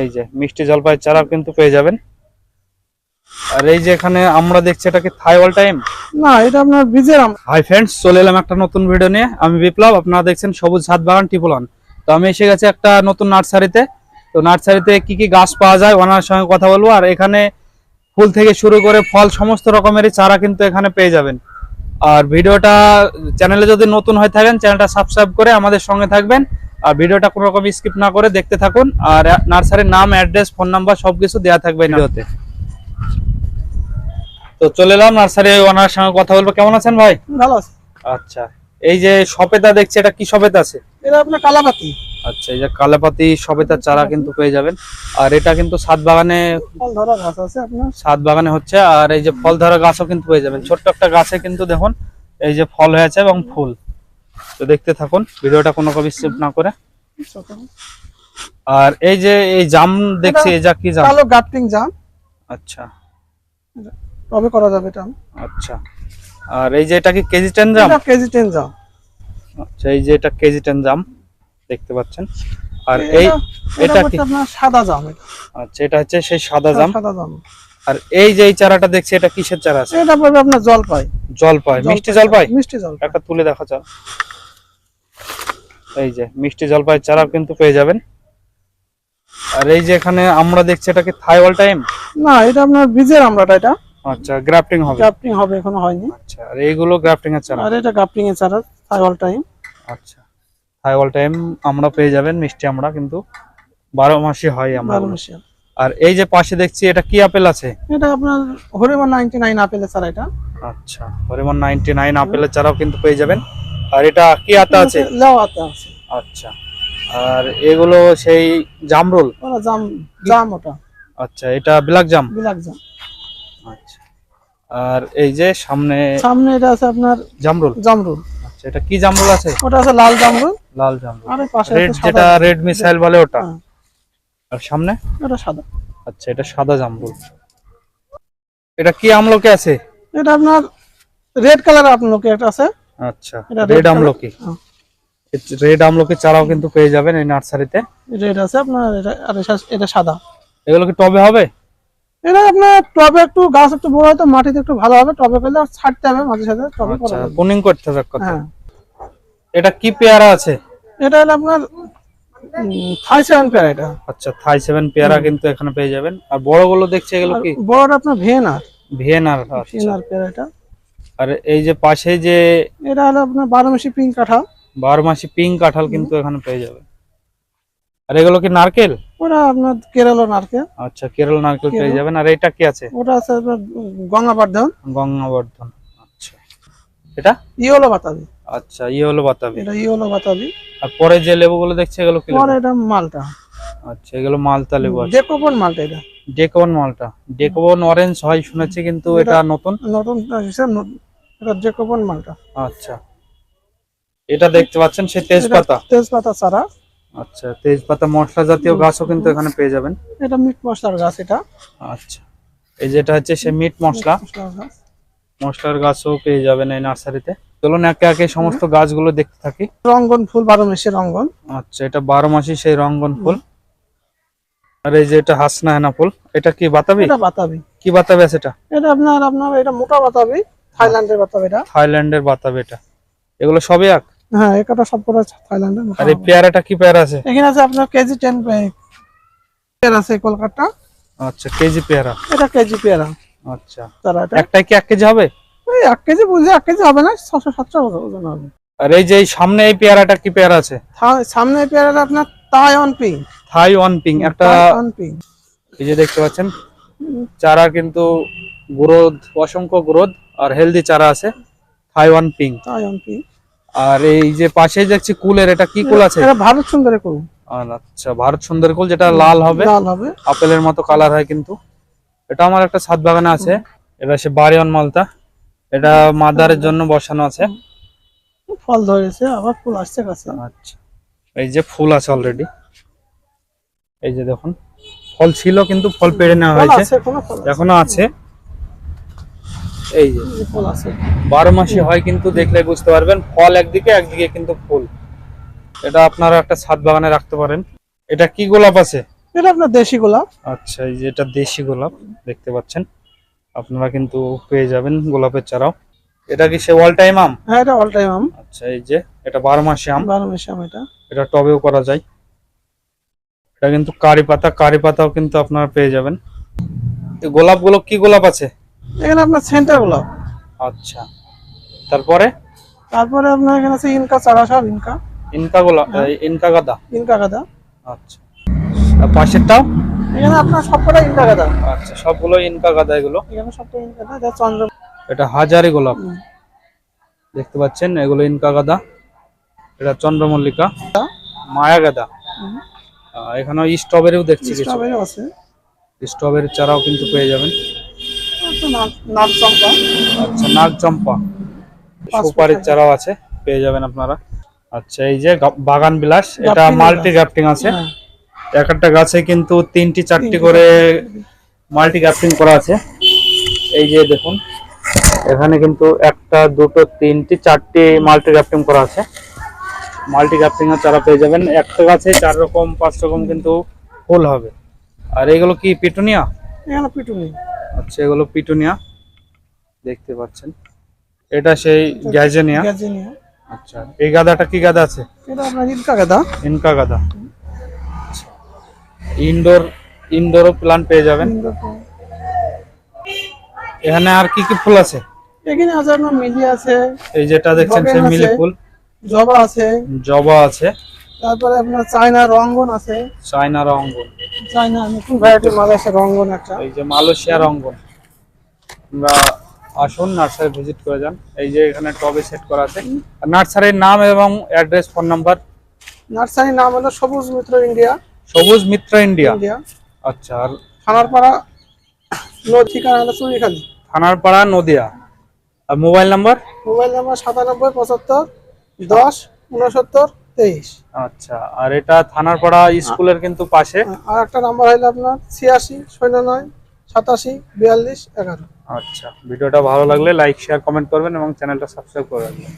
এই যে মিষ্টি জলপাই চারা কিন্তু পেয়ে যাবেন। আর এই যে এখানে আমরা দেখছি এটা কি থাই অল টাইম না, এটা আপনার বীজের আম। হাই ফ্রেন্ডস, চলে এলাম একটা নতুন ভিডিও নিয়ে। আমি বিপ্লব, আপনারা দেখছেন সবুজ ছাদ বাগান টিপলন। তো আমি এসে গেছি একটা নতুন নার্সারিতে। তো নার্সারিতে কি কি গাছ পাওয়া যায় ওনার সঙ্গে কথা বলবো। আর এখানে ফুল থেকে শুরু করে ফল সমস্ত রকমেরই চারা কিন্তু এখানে পেয়ে যাবেন। আর ভিডিওটা চ্যানেলে যদি নতুন হয়ে থাকেন চ্যানেলটা সাবস্ক্রাইব করে আমাদের সঙ্গে থাকবেন। আর ভিডিওটা কোনো রকম স্কিপ না করে দেখতে থাকুন। আর নার্সারির নাম, অ্যাড্রেস, ফোন নাম্বার সবকিছু দেওয়া থাকবে ভিডিওতে। তো চলে এলাম নার্সারি ওনার সঙ্গে কথা বলবো। কেমন আছেন ভাই? ভালো আছে। আচ্ছা, এই যে সবেদা দেখছি, এটা কি সবেদা আছে? এটা আপনার কালাপাতি। আচ্ছা, এই যে কালাপাতি সবেদার চারা কিন্তু পেয়ে যাবেন। আর এটা কিন্তু ছাদ বাগানে, ফল ধরা গাছ আছে আপনার। ছাদ বাগানে হচ্ছে। আর এই যে ফল ধরা গাছও কিন্তু পেয়ে যাবেন। ছোট্ট একটা গাছে কিন্তু দেখুন এই যে ফল হয়েছে এবং ফুল। তো দেখতে থাকুন ভিডিওটা কোনো রকম স্কিপ না করে। আর এই যে এই জাম দেখছি, এই যা কি জাম? কালো গাপটিং জাম। আচ্ছা তবে করা যাবে এটা। আচ্ছা, আর এই যে এটা কি কেজি 10 জাম? এটা কেজি 10 জাম। আচ্ছা, এই যে এটা কেজি 10 জাম দেখতে পাচ্ছেন। আর এই এটা কি? আপনার সাদা জাম এটা। আচ্ছা, এটা হচ্ছে সেই সাদা জাম। সাদা জাম। আর এই যে এই চারাটা দেখছি, এটা কিসের চারা আছে? এটা পড়বে আপনার জলপাই। জলপাই, মিষ্টি জলপাই। মিষ্টি জলপাই। একটা তুলে দেখা চাও। এই যে মিষ্টি জলপাই চারা কিন্তু পেয়ে যাবেন। আর এই যে এখানে আমরা দেখছি, এটা কি থাই অল টাইম? না, এটা আপনার বীজের আমরাটা এটা। আচ্ছা, গ্রাফটিং হবে। গ্রাফটিং হবে, এখনো হয়নি। আচ্ছা, আর এইগুলো গ্রাফটিং এর চারা। আর এটা গ্রাফটিং এর চারা, থাই অল টাইম। আচ্ছা, থাই অল টাইম আমরা পেয়ে যাবেন। মিষ্টি আমরা কিন্তু 12 মাসই হয় আমরা। 12 মাসে। আর এই যে পাশে দেখছি, এটা কি আপেল আছে? এটা আপনার হরিমন 99 আপেলের চারা এটা। আচ্ছা, হরিমন 99 আপেলের চারাও কিন্তু পেয়ে যাবেন। আর এটা কি আতা আছে? লাউ আতা আছে। আচ্ছা, আর এগুলো সেই জামরুল? ওটা জাম, জাম ওটা। আচ্ছা, এটা ব্ল্যাক জাম। ব্ল্যাক জাম। আচ্ছা, আর এই যে সামনে সামনে এটা আছে আপনার জামরুল। জামরুল। আচ্ছা, এটা কি জামরুল আছে? ওটা আছে লাল জামরুল। লাল জামরুল। আর পাশে রেড, আছে যেটা সাদা। রেড মিসাইল বলে ওটা। হ্যাঁ। আর সামনে এটা সাদা। আচ্ছা, এটা সাদা জামরুল। এটা কি আমলকি আছে? এটা আপনার রেড কালার আমলকি একটা আছে। আচ্ছা, এটা রেড আমলকি। রেড আমলকি চারাও কিন্তু পেয়ে যাবেন এই নার্সারিতে। রেড আছে আপনার, এটা আর এটা সাদা। এগুলো কি টবে হবে? এটা আপনার টবে একটু গাছ একটু বড় হয় তো মাটিতে একটু ভালো হবে। টবে করলে আর ছাড়তে হবে মাঝে সাথে, টবে করা আচ্ছা, যাবে। পুনিং করতে হবে এক কথা। হ্যাঁ। এটা কি পেয়ারা আছে? এটা হলো আপনার থাই 7 পেয়ারা এটা। আচ্ছা, থাই 7 পেয়ারা কিন্তু এখানে পেয়ে যাবেন। আর বড়গুলো দেখছি, এগুলো কি? বড়টা আপনার ভিয়েনার। ভিয়েনার। আচ্ছা, ভিয়েনার পেয়ারা এটা। আর এই যে পাশে যে এটা হলো আপনার 12 মাসি পিঙ্ক কাঁঠাল। 12 মাসি পিঙ্ক কাঁঠাল কিন্তু এখানে পেয়ে যাবে। আর এগুলো কি নারকেল? ওটা আপনার কেরালা নারকেল। আচ্ছা, কেরল নারকেল পেয়ে যাবেন। আর এটা কি আছে? ওটা আছে আপনার গঙ্গাবর্ধন। গঙ্গাবর্ধন। আচ্ছা, এটা ইয়েলো বাতাবি। আচ্ছা, হলো বাতাবি। এটা ইয়েলো বাতাবি। আর পরে যে লেবুগুলো দেখছি, এগুলো কি লেবু? পরে এটা মালটা। আচ্ছা, এগুলো মালতা লেবু আছে। ডেকোবন মালটা এটা। ডেকোবন মালটা। ডেকোবন অরেঞ্জ হয় শুনেছি, কিন্তু এটা নতুন। নতুন এটা ডেকোবন মালটা। আচ্ছা, এটা দেখতে পাচ্ছেন সেই তেজপাতা। তেজপাতা চারা। আচ্ছা, তেজপাতা মশলা জাতীয় গাছও কিন্তু এখানে পেয়ে যাবেন। এটা মিট মশলার গাছ এটা। আচ্ছা, এই যেটা হচ্ছে সেই মিট মশলা, মশলার গাছ। মশলার গাছও পেয়ে যাবেন এই নার্সারিতে। চলুন একে একে সমস্ত গাছগুলো দেখতে থাকি। রঙ্গন ফুল 12 মাসের রঙ্গন। আচ্ছা, এটা 12 মাসি সেই রঙ্গন ফুল। আর এই যে এটা হাসনা হেনা ফুল, এটা কি বাতাবি? এটা বাতাবি। কি বাতাবি আছে এটা? এটা আপনার এটা মোটা বাতাবি, থাইল্যান্ডের বাতাবি এটা। থাইল্যান্ডের বাতাবি এটা। এগুলো সবই এক? হ্যাঁ, এটা সব করে থাইল্যান্ডের। আর এই পেয়ারাটা কি পেয়ারা আছে? এখানে আছে আপনার কেজি 10 পেয়ারা আছে কলকাতা। আচ্ছা, কেজি পেয়ারা। এটা কেজি পেয়ারা। আচ্ছা, তারা এটা একটাই কি 1 কেজি হবে? এই 1 কেজি বুঝে 1 কেজি হবে না, 600-700 ওজন হবে। আর এই যে এই সামনে এই পেয়ারাটা কি পেয়ারা আছে? সামনে পেয়ারাটা আপনার তাইওয়ান পিঙ্ক। থাইওয়ান পিঙ্ক একটা। Taiwan pink. এই যে দেখতে পাচ্ছেন চারা কিন্তু গ্রোথ, অসংখ্য গ্রোথ আর হেলদি চারা আছে। Taiwan pink. Taiwan pink. আর এই যে পাশে দেখছি কুলের, এটা কি কুল আছে? এটা ভারত সুন্দরী কুল। আচ্ছা, ভারত সুন্দর কুল, যেটা লাল হবে, লাল হবে, আপেলের মতো কালার হয় কিন্তু। এটা আমার একটা ছাদ বাগানে আছে। এটা সে বাড়িওয়ান মালতা। এটা মাদারের জন্য বসানো আছে। ফল ধরেছে, আবার ফুল আসছে কাছে। আচ্ছা, এই যে ফুল আছে অলরেডি। এই যে দেখুন ফল ছিল কিন্তু ফল পেড়ে নেওয়া হয়েছে, এখনো আছে। এই যে ফল আছে, 12 মাসই হয় কিন্তু, দেখলে বুঝতে পারবেন। ফল একদিকে, একদিকে কিন্তু ফুল। এটা আপনারা একটা ছাদ বাগানে রাখতে পারেন। এটা কি গোলাপ আছে? এটা আপনার দেশি গোলাপ। আচ্ছা, এই যে এটা দেশি গোলাপ দেখতে পাচ্ছেন, আপনারা কিন্তু পেয়ে যাবেন গোলাপের চারাও। এটা কি সে অল টাইম আম? হ্যাঁ, এটা অল টাইম আম, আচ্ছা, এই যে এটা 12 মাসে আম, 12 মাসে আম। এটা টবেও করা যায়। এটা কিন্তু কারি পাতাও কিন্তু আপনারা পেয়ে যাবেন। এই গোলাপগুলো কি গোলাপ আছে? এখানে আপনার সেন্টার গোলাপ। আচ্ছা, তারপরে তারপরে আপনার এখানে আছে ইনকা চারা, সব ইনকা। ইনকা গোলাপ, ইনকা গাদা। ইনকা গাঁদা। আচ্ছা, আর পাশেরটাও? এখানে আপনার সবকটা ইনকা গাঁদা। আচ্ছা, সবগুলো ইনকা গাদা এগুলো। এখানে সবটা ইনকা গাঁদা, এটা চন্দ্র। এটা হাজারি গোলাপ দেখতে পাচ্ছেন, এগুলো ইনকা গাদা। এটা চন্দ্রমল্লিকা, মায়া গাদা। এখানে স্ট্রবেরিও দেখছি কিছু, স্ট্রবেরি আছে। স্ট্রবেরির চারাও কিন্তু পেয়ে যাবেন। একটা নাগ চম্পা। আচ্ছা, নাগ চম্পা, সুপারির চারাও আছে, পেয়ে যাবেন আপনারা। আচ্ছা, এই যে বাগান বিলাস, এটা মাল্টি গ্রাফটিং আছে। হ্যাঁ। এক একটা গাছে কিন্তু 3টি 4টি করে মাল্টি গ্রাফটিং করা আছে। এই যে দেখুন, এখানে কিন্তু 1টা 2টো 3টি 4টি মাল্টি গ্রাফটিং করা আছে। মাল্টি গ্রাফটিং এর চারা পেয়ে যাবেন। একটা গাছে 4 রকম 5 রকম কিন্তু ফুল হবে। আর এগুলো কি পিটুনিয়া? এখানে পিটুনি। আচ্ছা, এগুলো পিটুনিয়া দেখতে পাচ্ছেন। এটা সেই গ্যাজেনিয়া। গ্যাজেনিয়া। আচ্ছা, এই গাদাটা কি গাদা আছে? এটা আপনার ইনকা গাঁদা। ইনকা গাদা। ইনডোর প্ল্যান্ট পেয়ে যাবেন। এখানে আর কি কি ফুল আছে? এখানে আছে আপনার মিলি আছে, এই যেটা দেখছেন সেই মিলি ফুল, জবা আছে, জবা আছে, তারপরে আপনার চায়না রঙ্গন আছে। চায়না রঙ্গন, চায়না নতুন ভ্যারাইটির মাল আছে রঙ্গন একটা। এই যে মালয়েশিয়া রঙ্গন। আমরা আসুন, নার্সারি ভিজিট করে যান। এই যে এখানে টবে সেট করা আছে। আর নার্সারির নাম এবং অ্যাড্রেস, ফোন নাম্বার? নার্সারির নাম হলো সবুজ মিত্র ইন্ডিয়া। সবুজ মিত্র ইন্ডিয়া। ইন্ডিয়া। আচ্ছা, আর থানারপাড়া, ঠিকানা হলো চুরিখালি, থানারপাড়া, নদিয়া। আর মোবাইল নাম্বার? Mobile number 97 75 10 69 23। আচ্ছা, আর এটা থানারপাড়া স্কুলের কিন্তু পাশে। আর একটা নাম্বার হলো আপনার 86 09 87 42 11। আচ্ছা, ভিডিওটা ভালো লাগলে লাইক শেয়ার কমেন্ট করবেন এবং চ্যানেলটা সাবস্ক্রাইব করে রাখবেন।